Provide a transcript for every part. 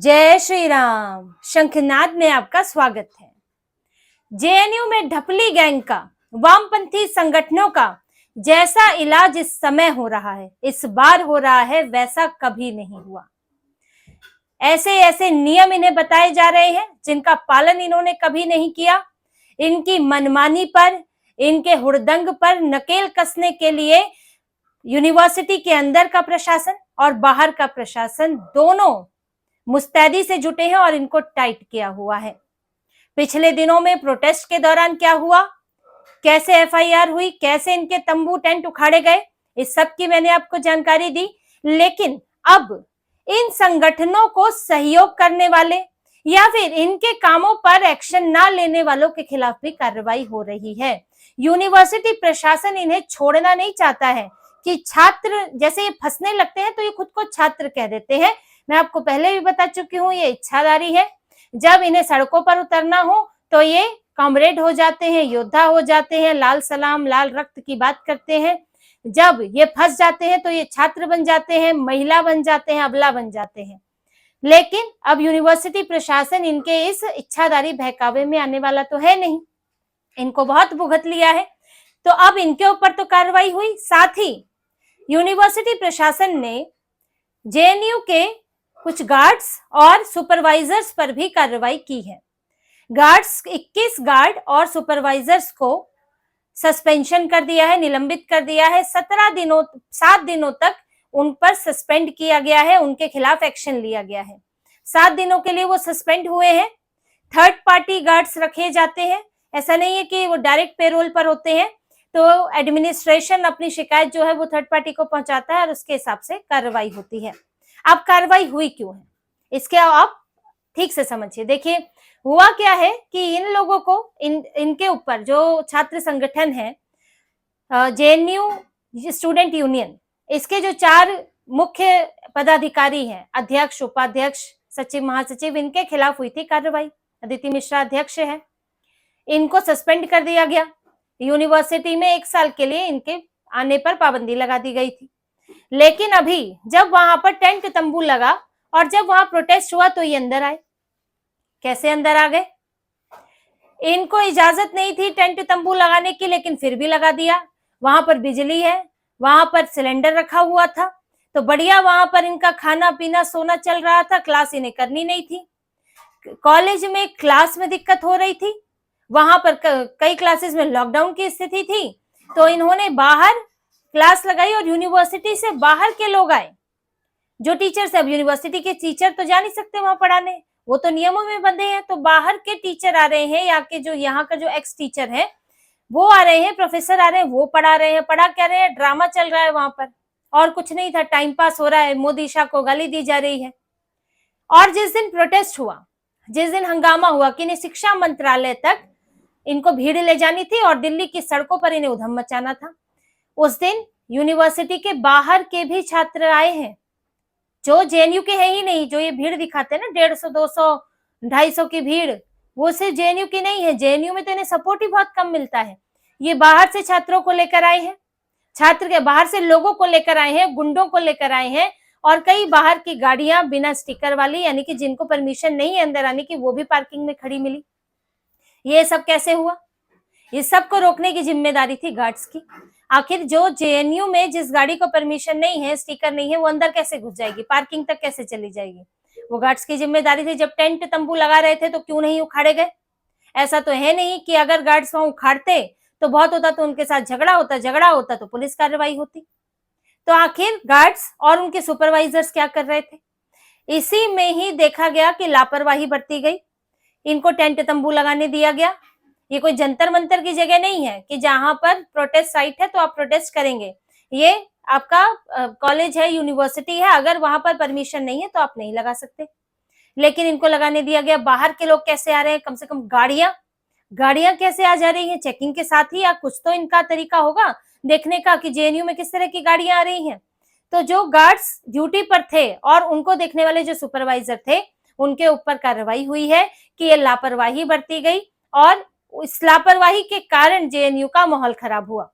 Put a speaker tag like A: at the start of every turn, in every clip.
A: जय श्री राम। शंखनाद में आपका स्वागत है। जेएनयू में ढपली गैंग का, वामपंथी संगठनों का जैसा इलाज इस समय हो रहा है, इस बार हो रहा है, वैसा कभी नहीं हुआ। ऐसे ऐसे नियम इन्हें बताए जा रहे हैं जिनका पालन इन्होंने कभी नहीं किया। इनकी मनमानी पर, इनके हुड़दंग पर नकेल कसने के लिए यूनिवर्सिटी के अंदर का प्रशासन और बाहर का प्रशासन दोनों मुस्तैदी से जुटे हैं और इनको टाइट किया हुआ है। पिछले दिनों में प्रोटेस्ट के दौरान क्या हुआ, कैसे एफआईआर हुई, कैसे इनके तंबू टेंट उखाड़े गए, इस सब की मैंने आपको जानकारी दी। लेकिन अब इन संगठनों को सहयोग करने वाले या फिर इनके कामों पर एक्शन ना लेने वालों के खिलाफ भी कार्रवाई हो रही है। यूनिवर्सिटी प्रशासन इन्हें छोड़ना नहीं चाहता है कि छात्र जैसे ये फंसने लगते हैं तो ये खुद को छात्र कह देते हैं। मैं आपको पहले भी बता चुकी हूँ, ये इच्छाधारी है। जब इन्हें सड़कों पर उतरना हो तो ये कॉमरेड हो जाते हैं, योद्धा हो जाते हैं, लाल सलाम लाल रक्त की बात करते हैं। जब ये फंस जाते हैं तो ये छात्र बन जाते हैं, महिला बन जाते हैं, अबला बन जाते हैं। लेकिन अब यूनिवर्सिटी प्रशासन इनके इस इच्छाधारी बहकावे में आने वाला तो है नहीं, इनको बहुत भुगत लिया है। तो अब इनके ऊपर तो कार्रवाई हुई, साथ ही यूनिवर्सिटी प्रशासन ने जेएनयू के कुछ गार्ड्स और सुपरवाइजर्स पर भी कार्रवाई की है। गार्ड्स 21 गार्ड और सुपरवाइजर्स को सस्पेंशन कर दिया है, निलंबित कर दिया है। 7 दिनों तक उन पर सस्पेंड किया गया है, उनके खिलाफ एक्शन लिया गया है। 7 दिनों के लिए वो सस्पेंड हुए हैं। थर्ड पार्टी गार्ड्स रखे जाते हैं, ऐसा नहीं है कि वो डायरेक्ट पेरोल पर होते हैं। तो एडमिनिस्ट्रेशन अपनी शिकायत जो है वो थर्ड पार्टी को पहुंचाता है और उसके हिसाब से कार्रवाई होती है। अब कार्रवाई हुई क्यों है, इसके आप ठीक से समझिए। देखिए हुआ क्या है कि इन लोगों को इनके ऊपर जो छात्र संगठन है जेएनयू स्टूडेंट यूनियन, इसके जो 4 मुख्य पदाधिकारी हैं, अध्यक्ष, उपाध्यक्ष, सचिव, महासचिव, इनके खिलाफ हुई थी कार्रवाई। अदिति मिश्रा अध्यक्ष है, इनको सस्पेंड कर दिया गया। यूनिवर्सिटी में 1 साल के लिए इनके आने पर पाबंदी लगा दी गई थी। लेकिन अभी जब वहां पर टेंट तंबू लगा और जब वहां प्रोटेस्ट हुआ तो ये अंदर आए। कैसे अंदर आ गए? इनको इजाजत नहीं थी टेंट तंबू लगाने की, लेकिन फिर भी लगा दिया। वहां पर बिजली है, वहां पर सिलेंडर रखा हुआ था, तो बढ़िया वहां पर इनका खाना पीना सोना चल रहा था। क्लास इन्हें करनी नहीं थी। कॉलेज में क्लास में दिक्कत हो रही थी, वहां पर कई क्लासेस में लॉकडाउन की स्थिति थी, तो इन्होंने बाहर क्लास लगाई और यूनिवर्सिटी से बाहर के लोग आए जो टीचर्स है। अब यूनिवर्सिटी के टीचर तो जा नहीं सकते वहां पढ़ाने, वो तो नियमों में बंधे हैं। तो बाहर के टीचर आ रहे हैं, या के जो यहाँ का जो एक्स टीचर है वो आ रहे हैं, प्रोफेसर आ रहे हैं, वो पढ़ा रहे हैं। पढ़ा क्या रहे हैं? ड्रामा चल रहा है वहां पर, और कुछ नहीं था, टाइम पास हो रहा है, मोदी शाह को गाली दी जा रही है। और जिस दिन प्रोटेस्ट हुआ, जिस दिन हंगामा हुआ कि इन्हें शिक्षा मंत्रालय तक इनको भीड़ ले जानी थी और दिल्ली की सड़कों पर इन्हें उधम मचाना था, उस दिन यूनिवर्सिटी के बाहर के भी छात्र आए हैं, जो जेएनयू के हैं ही नहीं। जो ये भीड़ दिखाते हैं ना, 150, 200, 250 की भीड़, वो सिर्फ जेएनयू की नहीं है। जेएनयू में तो इन्हें सपोर्ट ही बहुत कम मिलता है। ये बाहर से छात्रों को लेकर आए हैं, छात्र के बाहर से लोगों को लेकर आए हैं, गुंडों को लेकर आए हैं, और कई बाहर की गाड़ियां बिना स्टिकर वाली, यानी कि जिनको परमिशन नहीं है अंदर आने की, वो भी पार्किंग में खड़ी मिली। ये सब कैसे हुआ? इस सब को रोकने की जिम्मेदारी थी गार्ड्स की। आखिर जो जेएनयू में जिस गाड़ी को परमिशन नहीं है, स्टिकर नहीं है, वो अंदर कैसे घुस जाएगी, पार्किंग तक कैसे चली जाएगी? वो गार्ड्स की जिम्मेदारी थी। जब टेंट तंबू लगा रहे थे तो क्यों नहीं उखाड़े गए? ऐसा तो है नहीं कि अगर गार्ड्स वहां उखाड़ते तो बहुत होता, तो उनके साथ झगड़ा होता तो पुलिस कार्रवाई होती। तो आखिर गार्ड्स और उनके सुपरवाइजर्स क्या कर रहे थे? इसी में ही देखा गया कि लापरवाही बरती गई। इनको टेंट तंबू लगाने दिया गया। ये कोई जंतर मंतर की जगह नहीं है कि जहां पर प्रोटेस्ट साइट है तो आप प्रोटेस्ट करेंगे। ये आपका कॉलेज है, यूनिवर्सिटी है, अगर वहां पर परमिशन नहीं है तो आप नहीं लगा सकते। लेकिन इनको लगाने दिया गया। बाहर के लोग कैसे आ रहे हैं? कम से कम गाड़ियां कैसे आ जा रही हैं? चेकिंग के साथ ही, या कुछ तो इनका तरीका होगा देखने का कि जेएनयू में किस तरह की गाड़ियां आ रही हैं। तो जो गार्ड्स ड्यूटी पर थे और उनको देखने वाले जो सुपरवाइजर थे, उनके ऊपर कार्रवाई हुई है कि ये लापरवाही बरती गई और इस लापरवाही के कारण जेएनयू का माहौल खराब हुआ।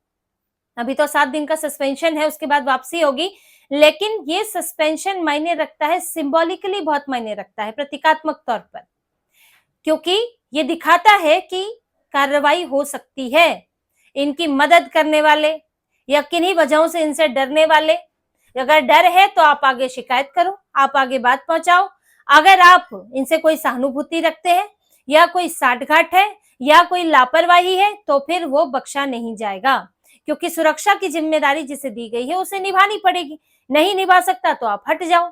A: अभी तो 7 दिन का सस्पेंशन है, उसके बाद वापसी होगी। लेकिन ये सस्पेंशन मायने रखता है, सिंबॉलिकली बहुत मायने रखता है, प्रतीकात्मक तौर पर, क्योंकि ये दिखाता है कि कार्रवाई हो सकती है। इनकी मदद करने वाले या किन्हीं वजहों से इनसे डरने वाले, अगर डर है तो आप आगे शिकायत करो, आप आगे बात पहुंचाओ। अगर आप इनसे कोई सहानुभूति रखते हैं या कोई साठगांठ है या कोई लापरवाही है तो फिर वो बख्शा नहीं जाएगा, क्योंकि सुरक्षा की जिम्मेदारी जिसे दी गई है उसे निभानी पड़ेगी। नहीं निभा सकता तो आप हट जाओ।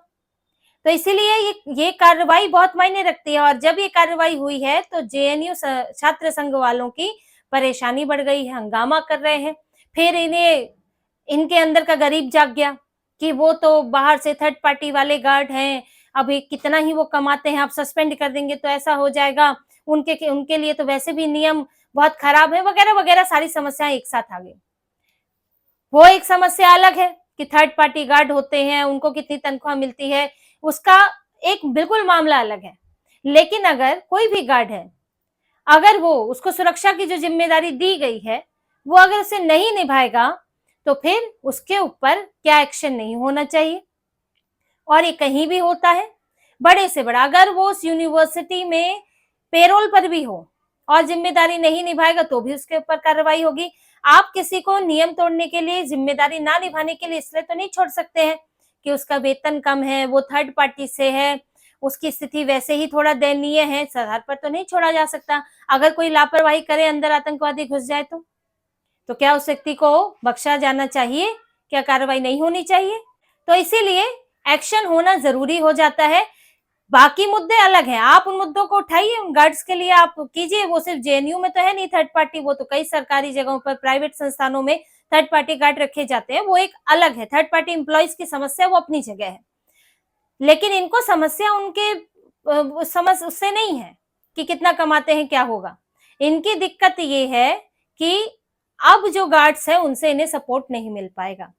A: तो इसीलिए ये कार्रवाई बहुत मायने रखती है। और जब ये कार्रवाई हुई है तो जेएनयू छात्र संघ वालों की परेशानी बढ़ गई है, हंगामा कर रहे हैं। फिर इनके अंदर का गरीब जाग गया कि वो तो बाहर से थर्ड पार्टी वाले गार्ड हैं, अभी कितना ही वो कमाते हैं, आप सस्पेंड कर देंगे तो ऐसा हो जाएगा, उनके लिए तो वैसे भी नियम बहुत खराब है, वगैरह वगैरह सारी समस्याएं एक साथ आ गई। वो एक समस्या अलग है कि थर्ड पार्टी गार्ड होते हैं, उनको कितनी तनख्वाह मिलती है, उसका एक बिल्कुल मामला अलग है। लेकिन अगर कोई भी गार्ड है, अगर वो उसको सुरक्षा की जो जिम्मेदारी दी गई है वो अगर उसे नहीं निभाएगा तो फिर उसके ऊपर क्या एक्शन नहीं होना चाहिए। और ये कहीं भी होता है, बड़े से बड़ा, अगर वो उस यूनिवर्सिटी में पेरोल पर भी हो और जिम्मेदारी नहीं निभाएगा तो भी उसके ऊपर कार्रवाई होगी। आप किसी को नियम तोड़ने के लिए, जिम्मेदारी ना निभाने के लिए इसलिए तो नहीं छोड़ सकते हैं कि उसका वेतन कम है, वो थर्ड पार्टी से है, उसकी स्थिति वैसे ही थोड़ा दयनीय है, इस आधार पर तो नहीं छोड़ा जा सकता। अगर कोई लापरवाही करे, अंदर आतंकवादी घुस जाए तो क्या उस व्यक्ति को बख्शा जाना चाहिए? क्या कार्रवाई नहीं होनी चाहिए? तो इसीलिए एक्शन होना जरूरी हो जाता है। बाकी मुद्दे अलग हैं, आप उन मुद्दों को उठाइए, उन गार्ड्स के लिए आप कीजिए। वो सिर्फ जेएनयू में तो है नहीं थर्ड पार्टी, वो तो कई सरकारी जगहों पर, प्राइवेट संस्थानों में थर्ड पार्टी गार्ड रखे जाते हैं, वो एक अलग है। थर्ड पार्टी एम्प्लॉइज की समस्या वो अपनी जगह है, लेकिन इनको समस्या उनके समझ उससे नहीं है कि कितना कमाते हैं, क्या होगा। इनकी दिक्कत ये है कि अब जो गार्ड्स है उनसे इन्हें सपोर्ट नहीं मिल पाएगा।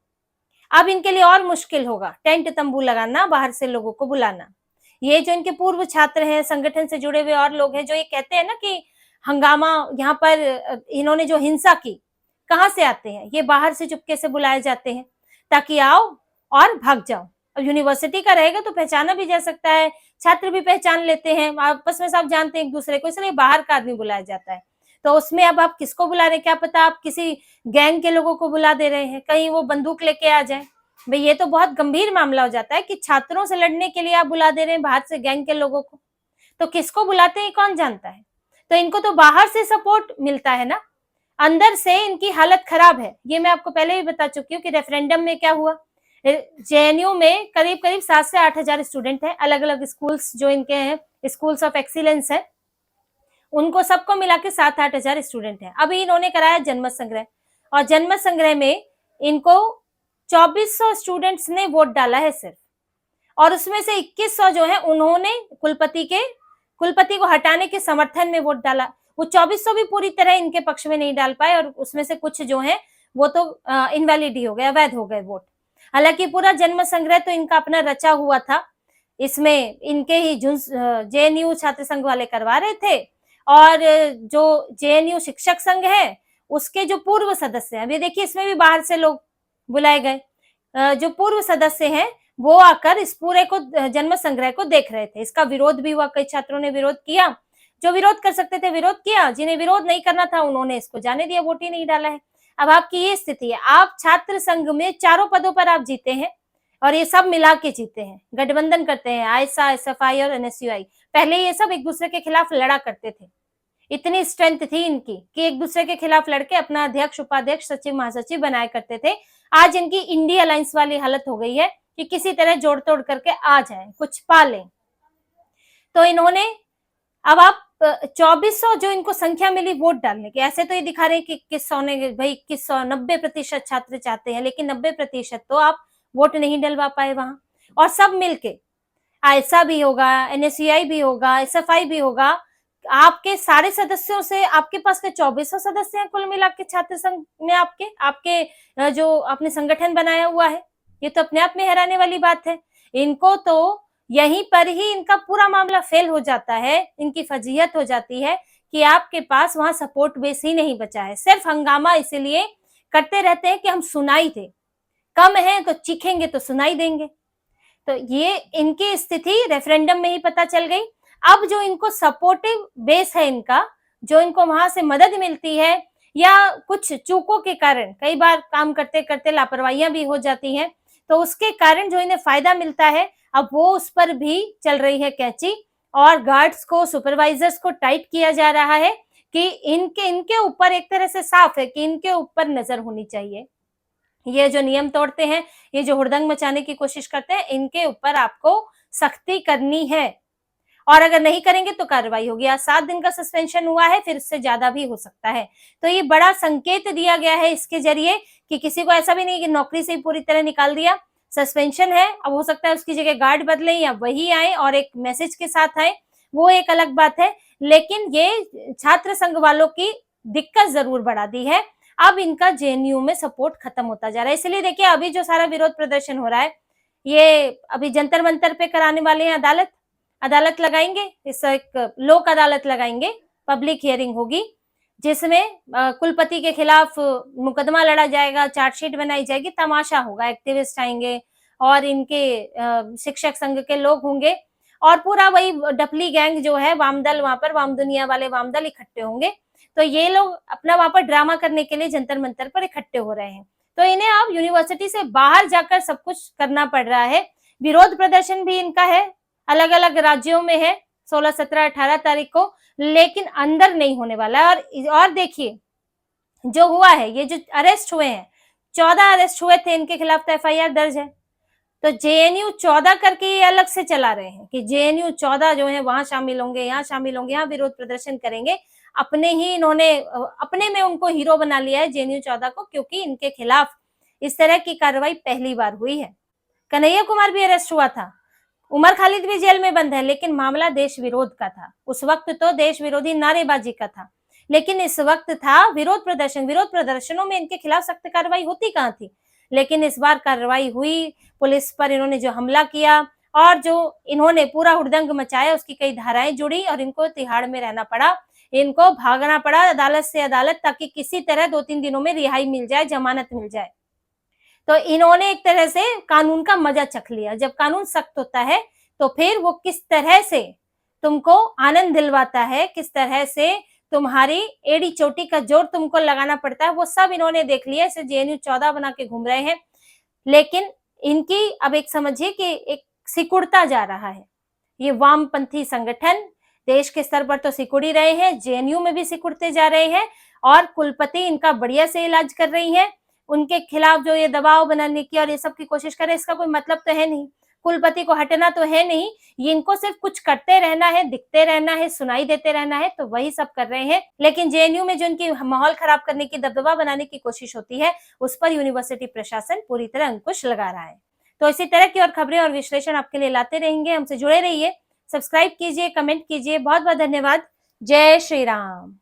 A: अब इनके लिए और मुश्किल होगा टेंट तंबू लगाना, बाहर से लोगों को बुलाना। ये जो इनके पूर्व छात्र हैं, संगठन से जुड़े हुए और लोग हैं, जो ये कहते हैं ना कि हंगामा यहाँ पर इन्होंने जो हिंसा की, कहाँ से आते हैं? ये बाहर से चुपके से बुलाए जाते हैं ताकि आओ और भाग जाओ। अब यूनिवर्सिटी का रहेगा तो पहचाना भी जा सकता है, छात्र भी पहचान लेते हैं, आपस में सब जानते हैं एक दूसरे को, इसलिए बाहर का आदमी बुलाया जाता है। तो उसमें अब आप किसको बुला रहे हैं, क्या पता आप किसी गैंग के लोगों को बुला दे रहे हैं, कहीं वो बंदूक लेके आ जाए। भाई ये तो बहुत गंभीर मामला हो जाता है कि छात्रों से लड़ने के लिए आप बुला दे रहे हैं बाहर से गैंग के लोगों को। तो किसको बुलाते हैं कौन जानता है? तो इनको तो बाहर से सपोर्ट मिलता है ना, अंदर से इनकी हालत खराब है। ये मैं आपको पहले भी बता चुकी हूँ कि रेफरेंडम में क्या हुआ। जेएनयू में करीब करीब 7 से 8 हजार स्टूडेंट हैं, अलग अलग स्कूल्स जो इनके हैं, स्कूल्स ऑफ एक्सीलेंस है, उनको सबको मिला के 7-8 हजार स्टूडेंट हैं। अभी इन्होंने कराया जनमत संग्रह, और जनमत संग्रह में इनको 2400 स्टूडेंट्स ने वोट डाला है सिर्फ, और उसमें से 2100 जो है उन्होंने कुलपति को हटाने के समर्थन में वोट डाला। वो 2400 भी पूरी तरह इनके पक्ष में नहीं डाल पाए, और उसमें से कुछ जो है वो तो इनवैलिड ही हो गए, अवैध हो गए वोट। हालांकि पूरा जन्म संग्रह तो इनका अपना रचा हुआ था, इसमें इनके ही जेएनयू छात्र संघ वाले करवा रहे थे, और जो जेएनयू शिक्षक संघ है उसके जो पूर्व सदस्य हैं, अभी देखिए इसमें भी बाहर से लोग बुलाए गए, जो पूर्व सदस्य हैं वो आकर इस पूरे को, जन्म संग्रह को देख रहे थे। इसका विरोध भी हुआ, कई छात्रों ने विरोध किया, जो विरोध कर सकते थे विरोध किया, जिन्हें विरोध नहीं करना था उन्होंने इसको जाने दिया, वोट ही नहीं डाला है। अब आपकी ये स्थिति है, आप छात्र संघ में चारों पदों पर आप जीते हैं, और ये सब मिला के जीते हैं, गठबंधन करते हैं, आयसा, एसएफआई और एनएसयूआई। पहले ये सब एक दूसरे के खिलाफ लड़ा करते थे, इतनी स्ट्रेंथ थी इनकी कि एक दूसरे के खिलाफ लड़के अपना अध्यक्ष, उपाध्यक्ष, सचिव, महासचिव बनाया करते थे। आज इनकी इंडिया अलायंस वाली हालत हो गई है कि किसी तरह जोड़ तोड़ करके आ जाए, कुछ पा लें। तो इन्होंने, अब आप 2400 जो इनको संख्या मिली वोट डालने की, ऐसे तो ये दिखा रहे हैं कि 2100 ने, भाई 2100, 90% छात्र चाहते हैं, लेकिन 90% तो आप वोट नहीं डलवा पाए वहां। और सब मिलके, आयसा भी होगा, एनएसयूआई भी होगा, एसएफआई भी होगा, आपके सारे सदस्यों से, आपके पास के 2400 सदस्य हैं कुल मिला के छात्र संघ में, आपके जो आपने संगठन बनाया हुआ है, ये तो अपने आप में हैरानी वाली बात है। इनको तो यहीं पर ही इनका पूरा मामला फेल हो जाता है, इनकी फजीहत हो जाती है कि आपके पास वहां सपोर्ट बेस ही नहीं बचा है। सिर्फ हंगामा इसीलिए करते रहते हैं कि हम सुनाई थे, कम है तो चीखेंगे तो सुनाई देंगे। तो ये इनकी स्थिति रेफरेंडम में ही पता चल गई। अब जो इनको सपोर्टिव बेस है इनका, जो इनको वहां से मदद मिलती है या कुछ चूकों के कारण, कई बार काम करते करते लापरवाहियां भी हो जाती हैं, तो उसके कारण जो इन्हें फायदा मिलता है, अब वो उस पर भी चल रही है कैंची और गार्ड्स को, सुपरवाइजर्स को टाइट किया जा रहा है कि इनके ऊपर एक तरह से साफ है कि इनके ऊपर नजर होनी चाहिए। ये जो नियम तोड़ते हैं, ये जो हुड़दंग मचाने की कोशिश करते हैं, इनके ऊपर आपको सख्ती करनी है और अगर नहीं करेंगे तो कार्रवाई होगी। आज 7 दिन का सस्पेंशन हुआ है, फिर इससे ज्यादा भी हो सकता है। तो ये बड़ा संकेत दिया गया है इसके जरिए कि किसी को ऐसा भी नहीं कि नौकरी से ही पूरी तरह निकाल दिया, सस्पेंशन है, अब हो सकता है उसकी जगह गार्ड बदले या वही आए और एक मैसेज के साथ आए, वो एक अलग बात है। लेकिन ये छात्र संघ वालों की दिक्कत जरूर बढ़ा दी है। अब इनका जेएनयू में सपोर्ट खत्म होता जा रहा है। इसलिए देखिए अभी जो सारा विरोध प्रदर्शन हो रहा है, ये अभी जंतर मंतर पे कराने वाले हैं, अदालत लगाएंगे, इस एक लोक अदालत लगाएंगे, पब्लिक हियरिंग होगी जिसमें कुलपति के खिलाफ मुकदमा लड़ा जाएगा, चार्जशीट बनाई जाएगी, तमाशा होगा, एक्टिविस्ट आएंगे और इनके शिक्षक संघ के लोग होंगे और पूरा वही डफली गैंग जो है वामदल, वहां पर वाम दुनिया वाले वामदल इकट्ठे होंगे। तो ये लोग अपना वहां पर ड्रामा करने के लिए जंतर मंतर पर इकट्ठे हो रहे हैं। तो इन्हें अब यूनिवर्सिटी से बाहर जाकर सब कुछ करना पड़ रहा है। विरोध प्रदर्शन भी इनका है, अलग अलग राज्यों में है, 16, 17, 18 तारीख को, लेकिन अंदर नहीं होने वाला है। और देखिए जो हुआ है, ये जो अरेस्ट हुए हैं, 14 अरेस्ट हुए थे, इनके खिलाफ तो एफआईआर दर्ज है। तो जेएनयू 14 करके ये अलग से चला रहे हैं कि जेएनयू 14 जो है वहां शामिल होंगे, यहाँ शामिल होंगे, यहाँ विरोध प्रदर्शन करेंगे। अपने ही इन्होंने अपने में उनको हीरो बना लिया है जेएनयू 14 को, क्योंकि इनके खिलाफ इस तरह की कार्रवाई पहली बार हुई है। कन्हैया कुमार भी अरेस्ट हुआ था, उमर खालिद भी जेल में बंद है, लेकिन मामला देश विरोध का था। उस वक्त तो देश विरोधी नारेबाजी का था, लेकिन इस वक्त था विरोध प्रदर्शन। विरोध प्रदर्शनों में इनके खिलाफ सख्त कार्रवाई होती कहाँ थी, लेकिन इस बार कार्रवाई हुई। पुलिस पर इन्होंने जो हमला किया और जो इन्होंने पूरा हुड़दंग मचाया, उसकी कई धाराएं जुड़ी और इनको तिहाड़ में रहना पड़ा, इनको भागना पड़ा अदालत से अदालत, ताकि किसी तरह 2-3 दिनों में रिहाई मिल जाए, जमानत मिल जाए। तो इन्होंने एक तरह से कानून का मजा चख लिया। जब कानून सख्त होता है तो फिर वो किस तरह से तुमको आनंद दिलवाता है, किस तरह से तुम्हारी एड़ी चोटी का जोर तुमको लगाना पड़ता है, वो सब इन्होंने देख लिया। इसे जेएनयू 14 बना के घूम रहे हैं, लेकिन इनकी अब एक समझिए कि एक सिकुड़ता जा रहा है। ये वामपंथी संगठन देश के स्तर पर तो सिकुड़ ही रहे हैं, जेएनयू में भी सिकुड़ते जा रहे हैं और कुलपति इनका बढ़िया से इलाज कर रही है। उनके खिलाफ जो ये दबाव बनाने की और ये सब की कोशिश कर रहे हैं, इसका कोई मतलब तो है नहीं, कुलपति को हटना तो है नहीं, ये इनको सिर्फ कुछ करते रहना है, दिखते रहना है, सुनाई देते रहना है, तो वही सब कर रहे हैं। लेकिन जेएनयू में जो इनकी माहौल खराब करने की, दबदबा बनाने की कोशिश होती है, उस पर यूनिवर्सिटी प्रशासन पूरी तरह अंकुश लगा रहा है। तो इसी तरह की और खबरें और विश्लेषण आपके लिए लाते रहेंगे, हमसे जुड़े रहिए, सब्सक्राइब कीजिए, कमेंट कीजिए। बहुत बहुत धन्यवाद। जय श्री राम।